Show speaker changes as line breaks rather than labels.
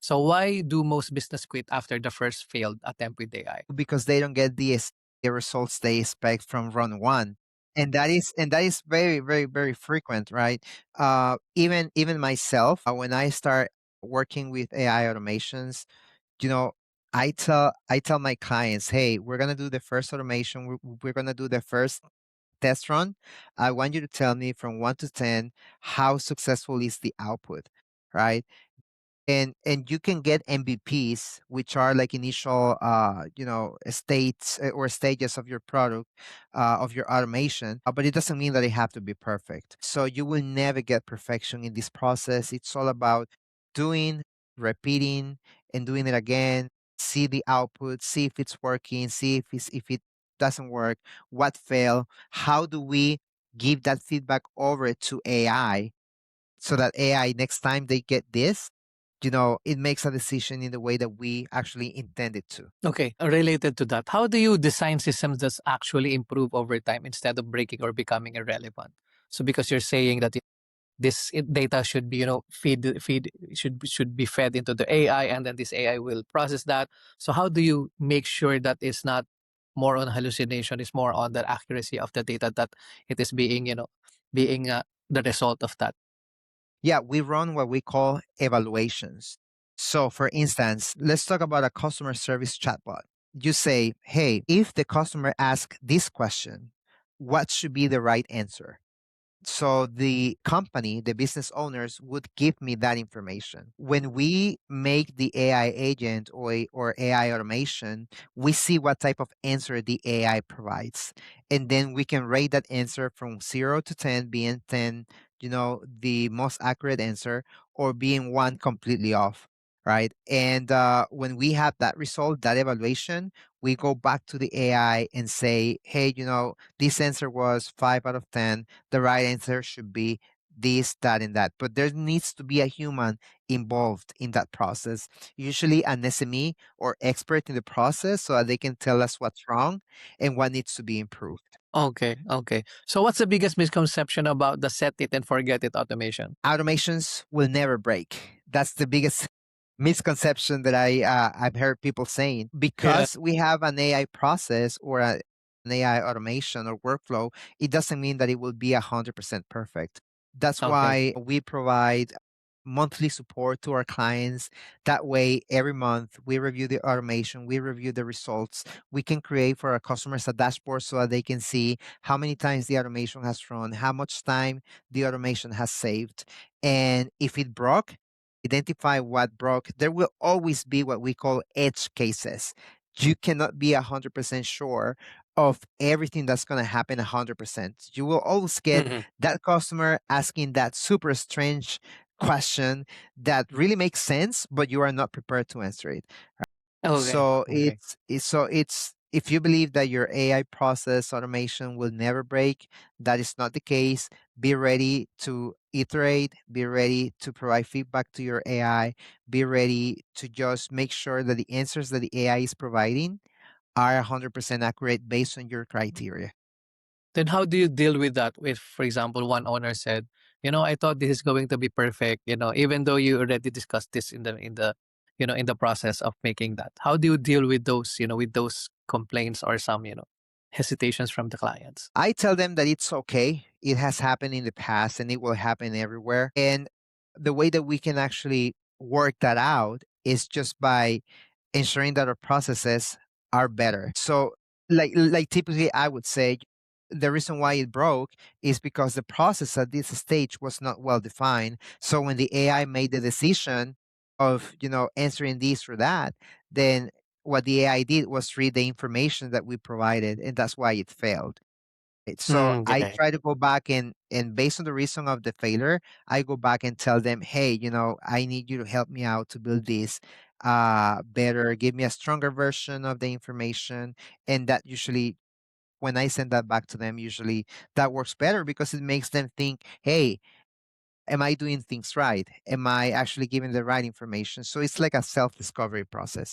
So why do most business quit after the first failed attempt with AI?
Because they don't get the results they expect from run one. And that is very, very, very frequent, right? Even myself, when I start working with AI automations, you know, I tell my clients, hey, we're gonna do the first automation, we're gonna do the first test run. I want you to tell me from 1 to 10 how successful is the output, right? And you can get MVPs, which are like initial states or stages of your product, of your automation, but it doesn't mean that they have to be perfect. So you will never get perfection in this process. It's all about doing, repeating, and doing it again. See the output, see if it's working, see if it doesn't work, what failed, how do we give that feedback over to AI so that AI, next time they get this, it makes a decision in the way that we actually intend it to.
Okay, related to that, how do you design systems that actually improve over time instead of breaking or becoming irrelevant? So because you're saying that data should be feed should be fed into the AI, and then this AI will process that. So how do you make sure that it's not more on hallucination, it's more on the accuracy of the data that it is being being the result of that?
Yeah, we run what we call evaluations. So, for instance, let's talk about a customer service chatbot. You say, hey, if the customer asks this question, what should be the right answer? So the company, the business owners would give me that information. When we make the AI agent or AI automation, we see what type of answer the AI provides. And then we can rate that answer from 0 to 10, being 10, the most accurate answer, or being one completely off. Right. And when we have that result, that evaluation, we go back to the AI and say, hey, this answer was 5 out of 10. The right answer should be this, that, and that. But there needs to be a human involved in that process, usually an SME or expert in the process, so that they can tell us what's wrong and what needs to be improved.
Okay, okay. So what's the biggest misconception about the set it and forget it automation?
Automations will never break. That's the biggest misconception that I've heard people saying.
Yeah.
Because we have an AI process or an AI automation or workflow, it doesn't mean that it will be 100% perfect. That's
Okay.
why we provide monthly support to our clients. That way, every month we review the automation, we review the results. We can create for our customers a dashboard so that they can see how many times the automation has run, how much time the automation has saved. And if it broke, identify what broke. There will always be what we call edge cases. You cannot be 100% sure of everything that's going to happen 100%. You will always get
Mhm.
that customer asking that super strange question that really makes sense, but you are not prepared to answer it.
Okay.
So
Okay.
it's if you believe that your AI process automation will never break, that is not the case. Be ready to iterate, be ready to provide feedback to your AI, be ready to just make sure that the answers that the AI is providing are 100% accurate based on your criteria.
Then how do you deal with that? If, for example, one owner said, I thought this is going to be perfect, even though you already discussed this in the process of making that. How do you deal with those, with those complaints or some, hesitations from the clients?
I tell them that it's okay. It has happened in the past and it will happen everywhere. And the way that we can actually work that out is just by ensuring that our processes are better. So like typically I would say the reason why it broke is because the process at this stage was not well defined. So when the AI made the decision of, answering this or that, then what the AI did was read the information that we provided, and that's why it failed. So
Mm,
I
okay.
try to go back and based on the reason of the failure, I go back and tell them, hey, I need you to help me out to build this better, give me a stronger version of the information. And that usually when I send that back to them, usually that works better because it makes them think, hey, am I doing things right? Am I actually giving the right information? So it's like a self-discovery process.